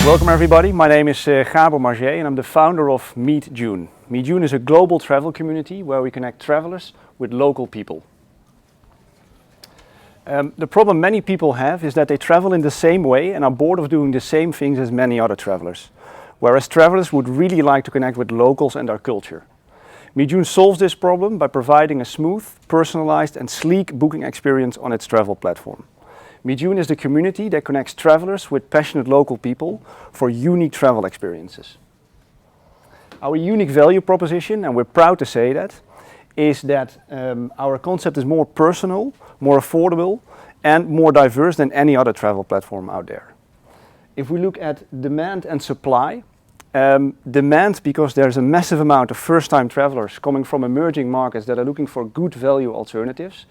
Welcome everybody, my name is Gabor Margier and I'm the founder of MeetJune. MeetJune is a global travel community where we connect travelers with local people. The problem many people have is that they travel in the same way and are bored of doing the same things as many other travelers. Whereas travelers would really like to connect with locals and our culture. MeetJune solves this problem by providing a smooth, personalized and sleek booking experience on its travel platform. MeetJune is the community that connects travelers with passionate local people for unique travel experiences. Our unique value proposition, and we're proud to say that, is that our concept is more personal, more affordable and more diverse than any other travel platform out there. If we look at demand and supply, demand because there's a massive amount of first-time travelers coming from emerging markets that are looking for good value alternatives.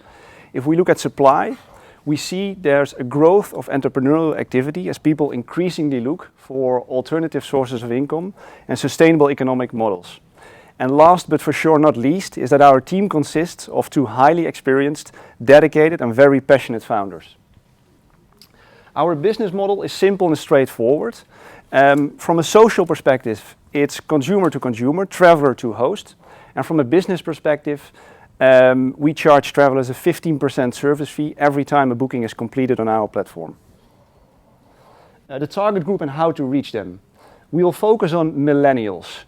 If we look at supply, we see there's a growth of entrepreneurial activity as people increasingly look for alternative sources of income and sustainable economic models. And last but for sure not least is that our team consists of two highly experienced, dedicated and very passionate founders. Our business model is simple and straightforward. From a social perspective, it's consumer to consumer, traveler to host. And from a business perspective, we charge travelers a 15% service fee every time a booking is completed on our platform. The target group and how to reach them. We will focus on millennials.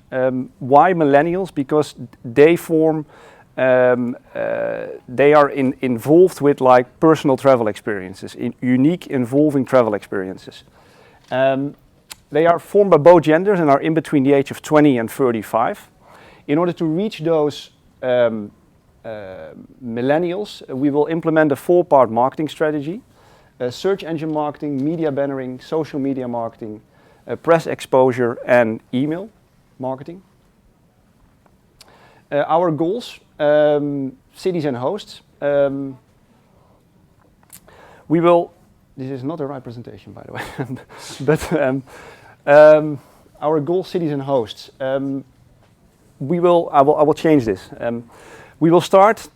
Why millennials? Because they form, they are involved with like personal travel experiences, unique involving travel experiences. They are formed by both genders and are in between the age of 20 and 35. In order to reach those millennials, we will implement a 4-part marketing strategy. Search engine marketing, media bannering, social media marketing, press exposure and email marketing. Our goals, cities and hosts. We will, this is not the right presentation by the way, but our goals, cities and hosts. I will change this. We will start,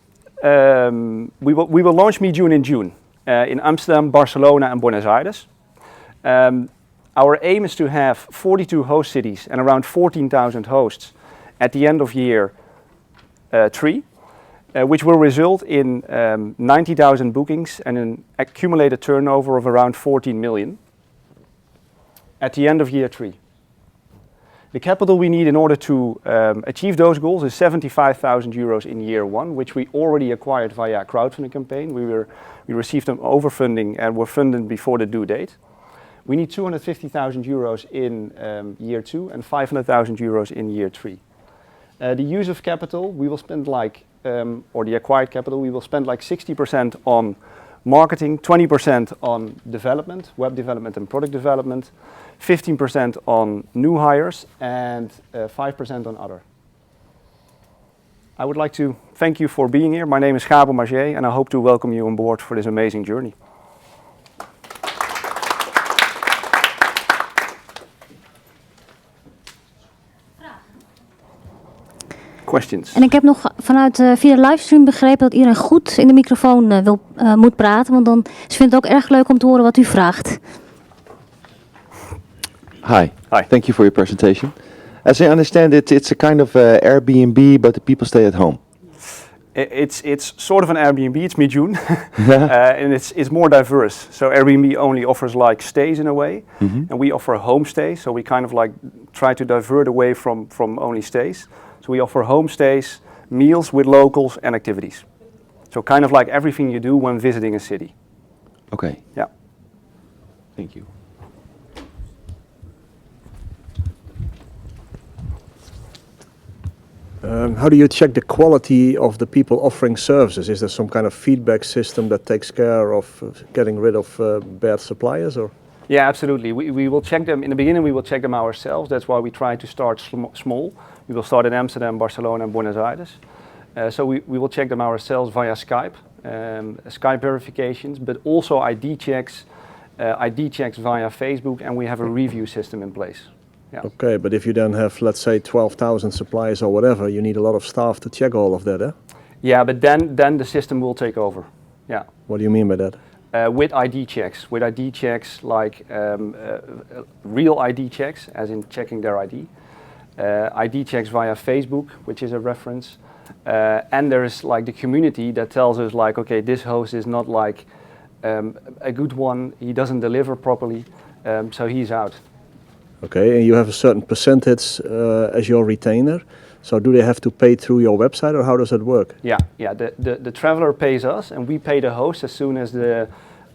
we will launch MeetJune in June in Amsterdam, Barcelona and Buenos Aires. Our aim is to have 42 host cities and around 14,000 hosts at the end of year 3, which will result in 90,000 bookings and an accumulated turnover of around 14 million at the end of year 3. The capital we need in order to achieve those goals is 75,000 euros in year 1, which we already acquired via a crowdfunding campaign. We received an overfunding and were funded before the due date. We need 250,000 euros in year 2 and 500,000 euros in year 3. The use of capital, we will spend like, or the acquired capital, we will spend like 60% on marketing, 20% on development, web development and product development, 15% on new hires and 5% on other. I would like to thank you for being here. My name is Gabor Margier and I hope to welcome you on board for this amazing journey. Questions. En ik heb nog vanuit via de livestream begrepen dat iedereen goed in de microfoon moet praten, want dan vindt het ook erg leuk om te horen wat u vraagt. Hi. Thank you for your presentation. As I understand it, it's a kind of Airbnb, but the people stay at home. It's sort of an Airbnb, it's MeetJune, and it's more diverse. So Airbnb only offers like stays in a way, and we offer homestays, so we kind of like try to divert away from only stays. So we offer homestays, meals with locals and activities. So kind of like everything you do when visiting a city. Okay. Yeah. Thank you. How do you check the quality of the people offering services? Is there some kind of feedback system that takes care of getting rid of bad suppliers? Or? Yeah, absolutely. We will check them. In the beginning, we will check them ourselves. That's why we try to start small. We will start in Amsterdam, Barcelona and Buenos Aires. So we will check them ourselves via Skype, Skype verifications, but also ID checks via Facebook, and we have a review system in place. Yeah. Okay, but if you then have, let's say, 12,000 suppliers or whatever, you need a lot of staff to check all of that, eh? Yeah, but then the system will take over. Yeah. What do you mean by that? With ID checks, like real ID checks, as in checking their ID. ID checks via Facebook, which is a reference. And there's like the community that tells us like, okay, this host is not like a good one, he doesn't deliver properly, so he's out. Okay, and you have a certain percentage as your retainer. So do they have to pay through your website, or how does it work? Yeah. The traveler pays us, and we pay the host as soon as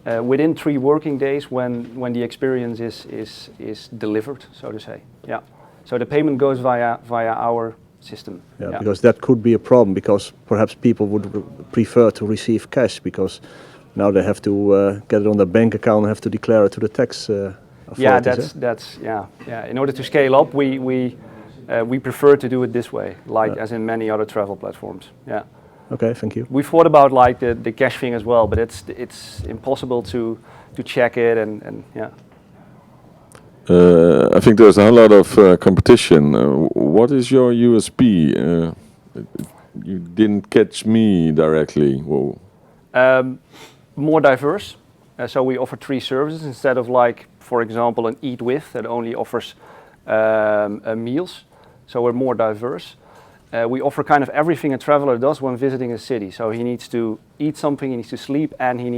within 3 working days when the experience is delivered, so to say. Yeah. So the payment goes via our system. Yeah, because that could be a problem, because perhaps people would prefer to receive cash, because now they have to get it on their bank account and have to declare it to the tax authorities. Yeah, that's yeah. In order to scale up, we prefer to do it this way, like as in many other travel platforms. Yeah. Okay, thank you. We thought about like the cash thing as well, but it's impossible to check it and yeah. I think there's a lot of competition. What is your USP? You didn't catch me directly. Whoa. More diverse. So we offer 3 services instead of like, for example, an Eat With that only offers meals. So we're more diverse. We offer kind of everything a traveler does when visiting a city. So he needs to eat something, he needs to sleep, and he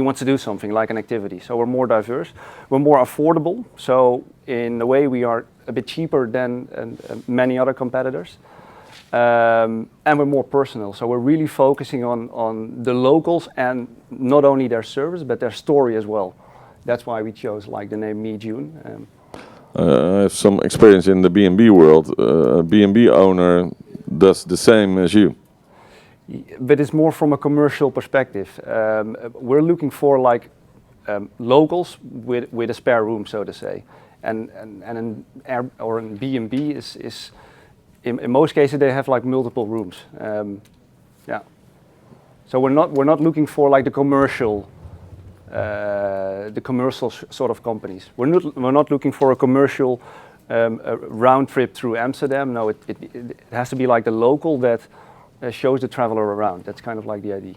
wants to do something like an activity. So we're more diverse. We're more affordable. So in a way, we are a bit cheaper than many other competitors. And we're more personal. So we're really focusing on the locals, and not only their service, but their story as well. That's why we chose like the name MeetJune. I have some experience in the B&B world. A B&B owner does the same as you. But it's more from a commercial perspective. We're looking for like locals with a spare room, so to say. And an B&B is in most cases they have like multiple rooms. Yeah. So we're not looking for like the commercial sort of companies. We're not looking for a commercial round trip through Amsterdam. No, it has to be like the local that shows the traveler around. That's kind of like the idea.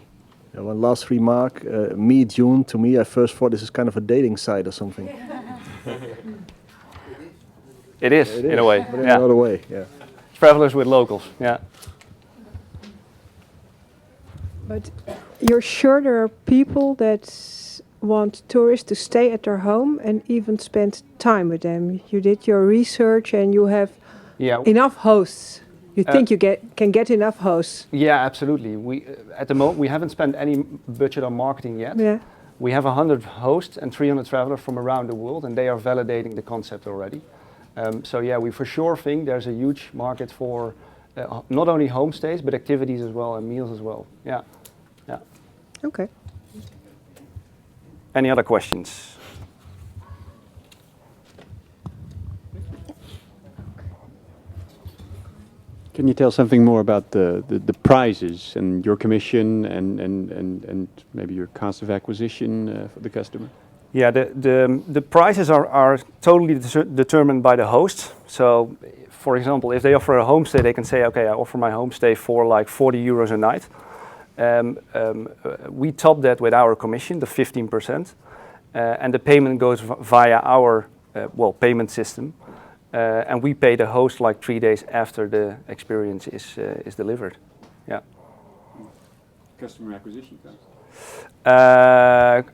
Yeah, one last remark. MeetJune, to me, I first thought this is kind of a dating site or something. It is in a way. But in another way, yeah. Travelers with locals, yeah. But you're sure there are people that want tourists to stay at their home and even spend time with them? You did your research and you have enough hosts. You think you can get enough hosts? Yeah, absolutely. We at the moment we haven't spent any budget on marketing yet. Yeah. We have 100 hosts and 300 travelers from around the world, and they are validating the concept already. So yeah, we for sure think there's a huge market for not only homestays but activities as well and meals as well. Yeah, yeah. Okay. Any other questions? Can you tell something more about the prizes and your commission and maybe your cost of acquisition for the customer? Yeah, the prices are totally determined by the host. So, for example, if they offer a homestay, they can say, okay, I offer my homestay for like 40 euros a night. We top that with our commission, the 15%, and the payment goes via our payment system, and we pay the host like 3 days after the experience is delivered. Yeah. Customer acquisition cost.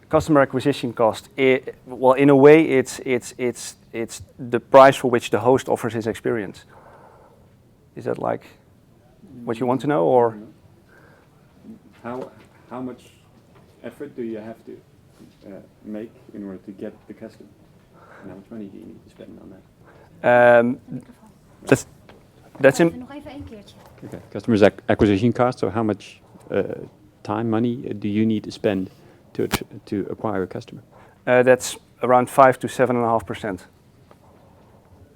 Customer acquisition cost. Well, in a way, it's the price for which the host offers his experience. Is that like what you want to know, or? How much effort do you have to make in order to get the customer? And how much money do you need to spend on that? That's in. Okay. Customer acquisition cost. So how much time, money do you need to spend to acquire a customer? That's around 5 to 7.5%.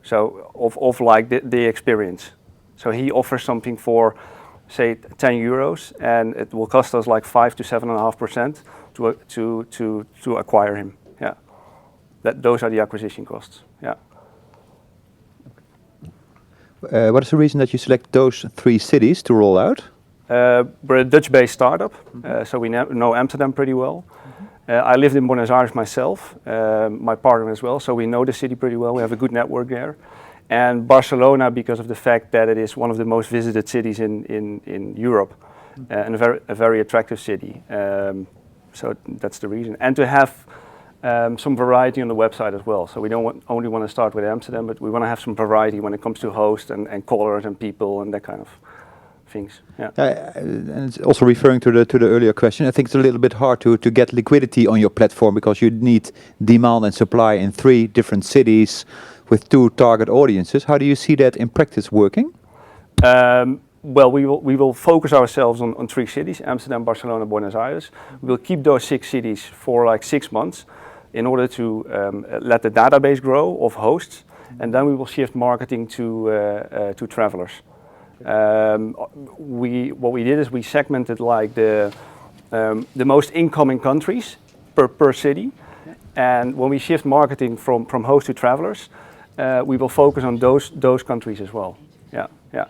So of like the experience. So he offers something for, say, 10 euros, and it will cost us like 5 to 7.5% to acquire him. Yeah, those are the acquisition costs. Yeah. What is the reason that you select those 3 cities to roll out? We're a Dutch-based startup, so we know Amsterdam pretty well. I lived in Buenos Aires myself, my partner as well, so we know the city pretty well. We have a good network there. And Barcelona, because of the fact that it is one of the most visited cities in Europe, and a very attractive city. So that's the reason. And to have some variety on the website as well. So we don't only want to start with Amsterdam, but we want to have some variety when it comes to hosts and callers and people and that kind of things. Yeah. And it's also referring to the earlier question. I think it's a little bit hard to get liquidity on your platform because you need demand and supply in 3 different cities with 2 target audiences. How do you see that in practice working? Well, we will focus ourselves on 3 cities: Amsterdam, Barcelona, Buenos Aires. We will keep those 6 cities for like 6 months in order to let the database grow of hosts, and then we will shift marketing to travelers. What we did is we segmented like the most incoming countries per city, and when we shift marketing from host to travelers, we will focus on those countries as well. Yeah. Okay.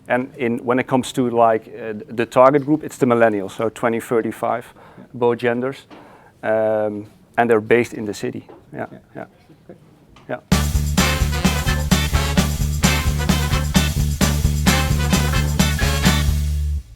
And when it comes to like the target group, it's the millennials, so 20-35, both genders, and they're based in the city. Yeah.